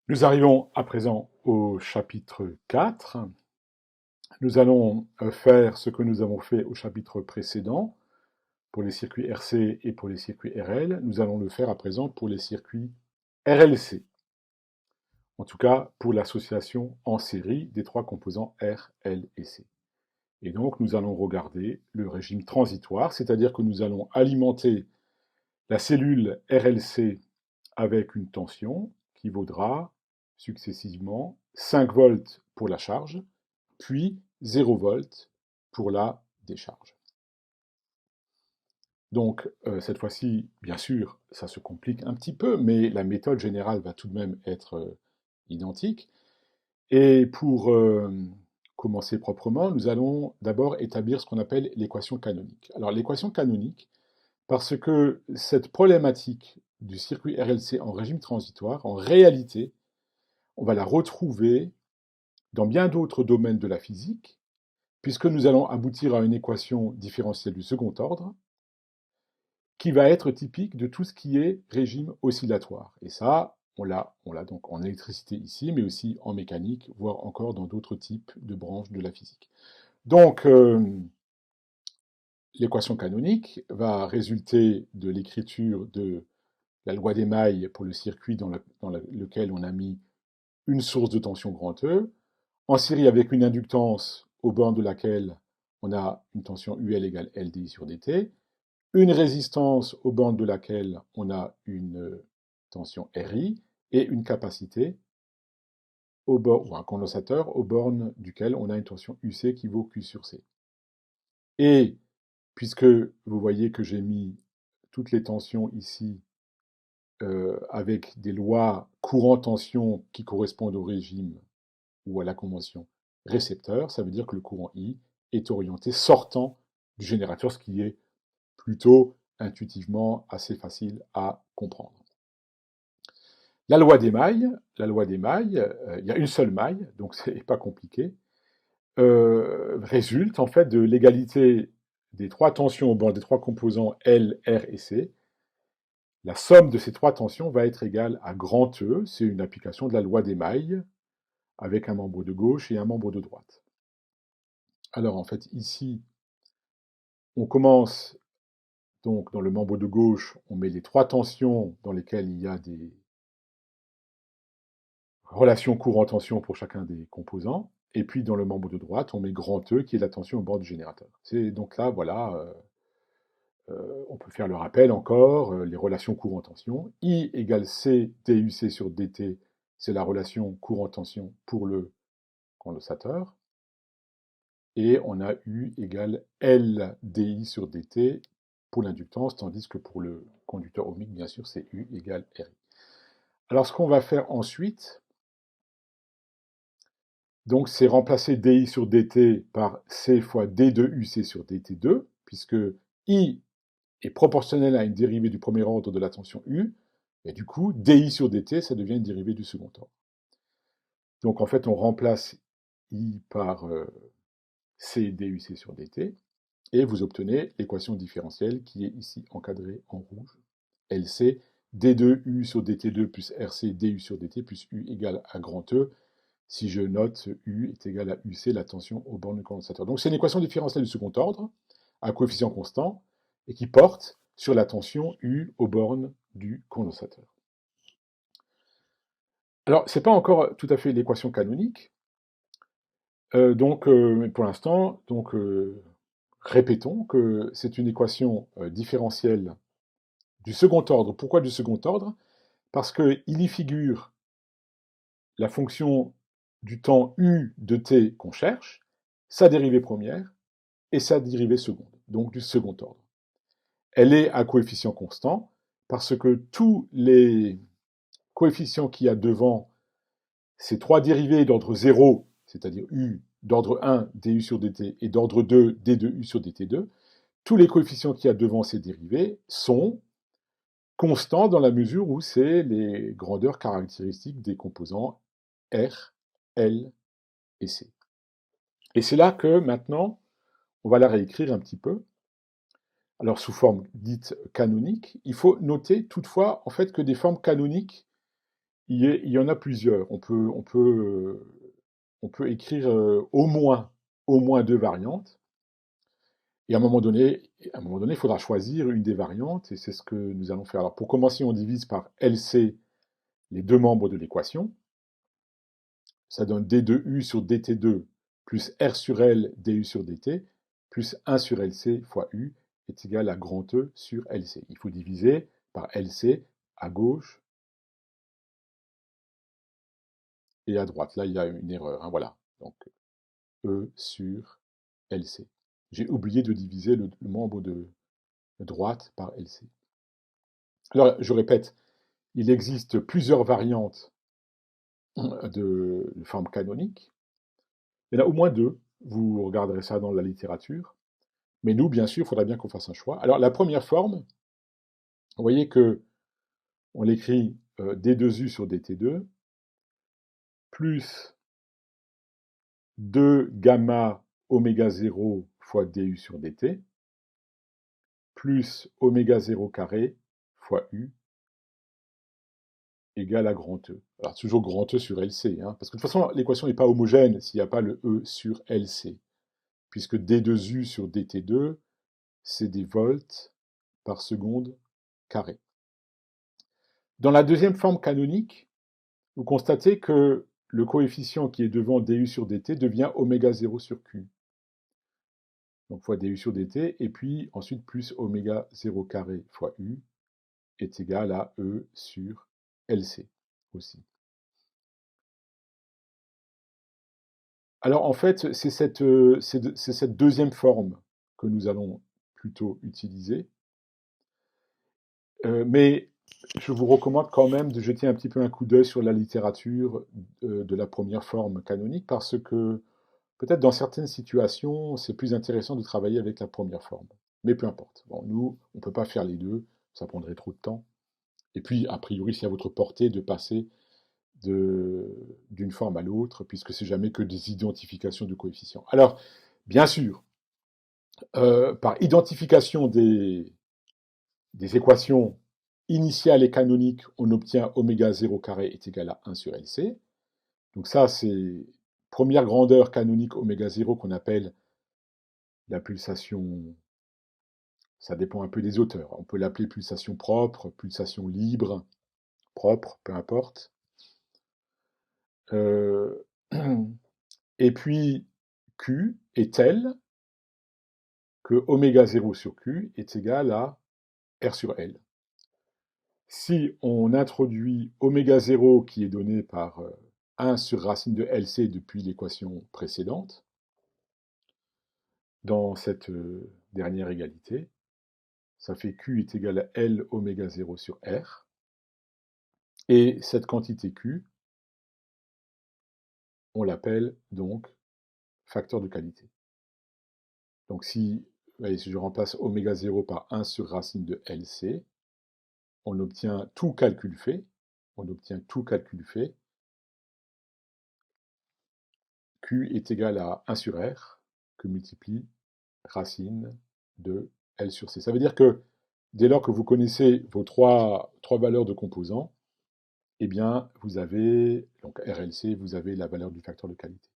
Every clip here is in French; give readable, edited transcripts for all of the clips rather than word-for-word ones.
Nous arrivons à présent au chapitre 4. Nous allons faire ce que nous avons fait au chapitre précédent pour les circuits RC et pour les circuits RL. Nous allons le faire à présent pour les circuits RLC, en tout cas pour l'association en série des trois composants R, L et C. Et donc nous allons regarder le régime transitoire, c'est-à-dire que nous allons alimenter la cellule RLC avec une tension qui vaudra successivement 5 volts pour la charge, puis 0 volts pour la décharge. Donc cette fois-ci, bien sûr, ça se complique un petit peu, mais la méthode générale va tout de même être identique. Et pour commencer proprement, nous allons d'abord établir ce qu'on appelle l'équation canonique. Alors l'équation canonique, parce que cette problématique du circuit RLC en régime transitoire, en réalité, on va la retrouver dans bien d'autres domaines de la physique, puisque nous allons aboutir à une équation différentielle du second ordre, qui va être typique de tout ce qui est régime oscillatoire. Et ça, on l'a donc en électricité ici, mais aussi en mécanique, voire encore dans d'autres types de branches de la physique. Donc, l'équation canonique va résulter de l'écriture de la loi des mailles pour le circuit dans lequel on a mis une source de tension grand E, en série avec une inductance aux bornes de laquelle on a une tension UL égale LDI sur dt, une résistance aux bornes de laquelle on a une tension RI, et une capacité ou un condensateur aux bornes duquel on a une tension UC qui vaut Q sur C. Et puisque vous voyez que j'ai mis toutes les tensions ici avec des lois courant-tension qui correspondent au régime ou à la convention récepteur, ça veut dire que le courant I est orienté sortant du générateur, ce qui est plutôt intuitivement assez facile à comprendre. La loi des mailles, il y a une seule maille, donc c'est pas compliqué, résulte en fait de l'égalité des trois tensions au bord des trois composants L, R et C. La somme de ces trois tensions va être égale à grand E, c'est une application de la loi des mailles, avec un membre de gauche et un membre de droite. Alors en fait ici, on commence donc dans le membre de gauche, on met les trois tensions dans lesquelles il y a des relations courant-tension pour chacun des composants. Et puis dans le membre de droite, on met grand E qui est la tension au bord du générateur. C'est donc là, voilà, on peut faire le rappel encore, les relations courant-tension. I égale C DUC sur DT, c'est la relation courant-tension pour le condensateur. Et on a U égale L DI sur DT pour l'inductance, tandis que pour le conducteur ohmique, bien sûr, c'est U égale RI. Alors ce qu'on va faire ensuite, donc c'est remplacer DI sur DT par C fois D2UC sur DT2, puisque I est proportionnel à une dérivée du premier ordre de la tension U, et du coup, DI sur DT, ça devient une dérivée du second ordre. Donc en fait, on remplace I par C DUC sur DT, et vous obtenez l'équation différentielle qui est ici encadrée en rouge. LC, D2U sur DT2 plus RC DU sur DT plus U égale à grand E, si je note U est égal à UC, la tension aux bornes du condensateur. Donc c'est une équation différentielle du second ordre, à coefficient constant, et qui porte sur la tension U aux bornes du condensateur. Alors, ce n'est pas encore tout à fait l'équation canonique, mais pour l'instant, répétons que c'est une équation différentielle du second ordre. Pourquoi du second ordre? Parce qu'il y figure la fonction du temps U de t qu'on cherche, sa dérivée première et sa dérivée seconde, donc du second ordre. Elle est à coefficient constant parce que tous les coefficients qu'il y a devant ces trois dérivées d'ordre 0, c'est-à-dire U d'ordre 1, du sur dt, et d'ordre 2, d2u sur dt2, tous les coefficients qu'il y a devant ces dérivées sont constants dans la mesure où c'est les grandeurs caractéristiques des composants R, L et C. Et c'est là que maintenant, on va la réécrire un petit peu. Alors sous forme dite canonique, il faut noter toutefois en fait que des formes canoniques, il y en a plusieurs. On peut écrire au moins deux variantes. Et à un moment donné, il faudra choisir une des variantes, et c'est ce que nous allons faire. Alors, pour commencer, on divise par LC les deux membres de l'équation. Ça donne d de u sur dt2 plus r sur l du sur dt plus 1 sur lc fois u est égal à grand E sur lc. Il faut diviser par lc à gauche et à droite. Là, il y a une erreur. Hein, voilà. Donc, E sur lc. J'ai oublié de diviser le membre de droite par lc. Alors, je répète, il existe plusieurs variantes de forme canonique. Il y en a au moins deux. Vous regarderez ça dans la littérature. Mais nous, bien sûr, il faudra bien qu'on fasse un choix. Alors, la première forme, vous voyez que on l'écrit d2u sur dt2 plus 2 gamma oméga 0 fois du sur dt plus oméga 0 carré fois u égale à grand E. Alors, toujours grand E sur LC, hein, parce que de toute façon, l'équation n'est pas homogène s'il n'y a pas le E sur LC, puisque d2u sur dt2, c'est des volts par seconde carré. Dans la deuxième forme canonique, vous constatez que le coefficient qui est devant du sur dt devient oméga 0 sur q. Donc fois du sur dt, et puis ensuite plus oméga 0 carré fois u est égal à E sur LC aussi. Alors en fait, c'est cette deuxième forme que nous allons plutôt utiliser. Mais je vous recommande quand même de jeter un petit peu un coup d'œil sur la littérature de la première forme canonique, parce que peut-être dans certaines situations, c'est plus intéressant de travailler avec la première forme. Mais peu importe. Bon, nous, on ne peut pas faire les deux, ça prendrait trop de temps. Et puis, a priori, c'est à votre portée de passer d'une forme à l'autre, puisque c'est jamais que des identifications de coefficients. Alors, bien sûr, par identification des équations initiales et canoniques, on obtient oméga 0 carré est égal à 1 sur LC. Donc ça, c'est première grandeur canonique oméga 0 qu'on appelle la pulsation, ça dépend un peu des auteurs. On peut l'appeler pulsation propre, pulsation libre, propre, peu importe. Et puis, Q est tel que oméga 0 sur Q est égal à R sur L. Si on introduit oméga 0 qui est donné par 1 sur racine de LC depuis l'équation précédente, dans cette dernière égalité, ça fait Q est égal à L oméga 0 sur R. Et cette quantité Q, on l'appelle donc facteur de qualité. Donc si je remplace oméga 0 par 1 sur racine de LC, on obtient tout calcul fait. Q est égal à 1 sur R que multiplie racine de L sur C. Ça veut dire que dès lors que vous connaissez vos trois valeurs de composants, eh bien, vous avez, donc RLC, vous avez la valeur du facteur de qualité.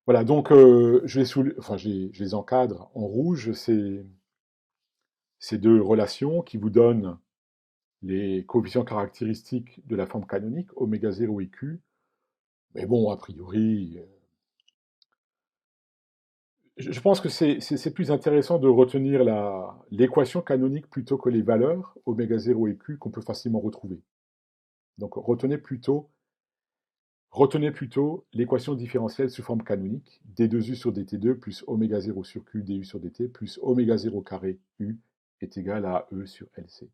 Voilà, donc je les encadre en rouge, ces deux relations qui vous donnent les coefficients caractéristiques de la forme canonique, oméga 0 et Q. Mais bon, a priori, je pense que c'est plus intéressant de retenir l'équation canonique plutôt que les valeurs, oméga 0 et Q, qu'on peut facilement retrouver. Donc retenez plutôt l'équation différentielle sous forme canonique, d2u sur dt2 plus oméga 0 sur q du sur dt plus oméga 0 carré u est égal à E sur LC.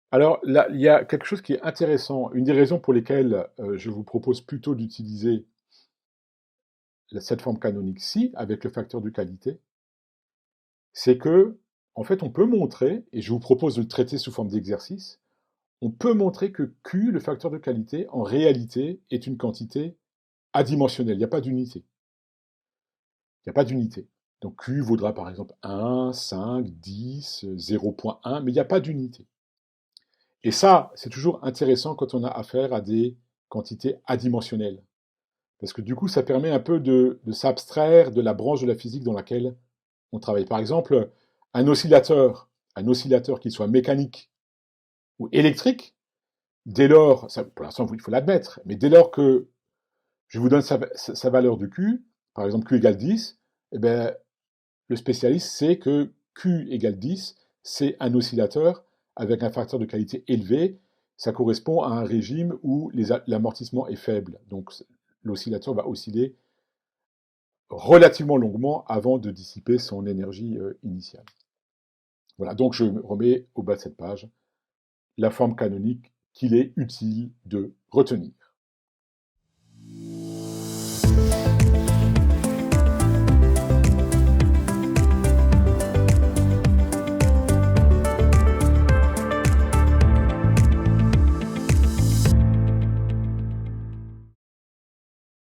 Alors là, il y a quelque chose qui est intéressant. Une des raisons pour lesquelles je vous propose plutôt d'utiliser cette forme canonique-ci avec le facteur de qualité, c'est que, en fait, on peut montrer, et je vous propose de le traiter sous forme d'exercice, on peut montrer que Q, le facteur de qualité, en réalité, est une quantité adimensionnelle. Il n'y a pas d'unité. Il n'y a pas d'unité. Donc Q vaudra par exemple 1, 5, 10, 0,1, mais il n'y a pas d'unité. Et ça, c'est toujours intéressant quand on a affaire à des quantités adimensionnelles. Parce que du coup, ça permet un peu de s'abstraire de la branche de la physique dans laquelle on travaille. Par exemple, un oscillateur qu'il soit mécanique ou électrique, dès lors, ça, pour l'instant il faut l'admettre, mais dès lors que je vous donne sa valeur de Q, par exemple Q égale 10, eh ben, le spécialiste sait que Q égale 10, c'est un oscillateur avec un facteur de qualité élevé. Ça correspond à un régime où l'amortissement est faible. Donc l'oscillateur va osciller relativement longuement avant de dissiper son énergie initiale. Voilà, donc je remets au bas de cette page la forme canonique qu'il est utile de retenir.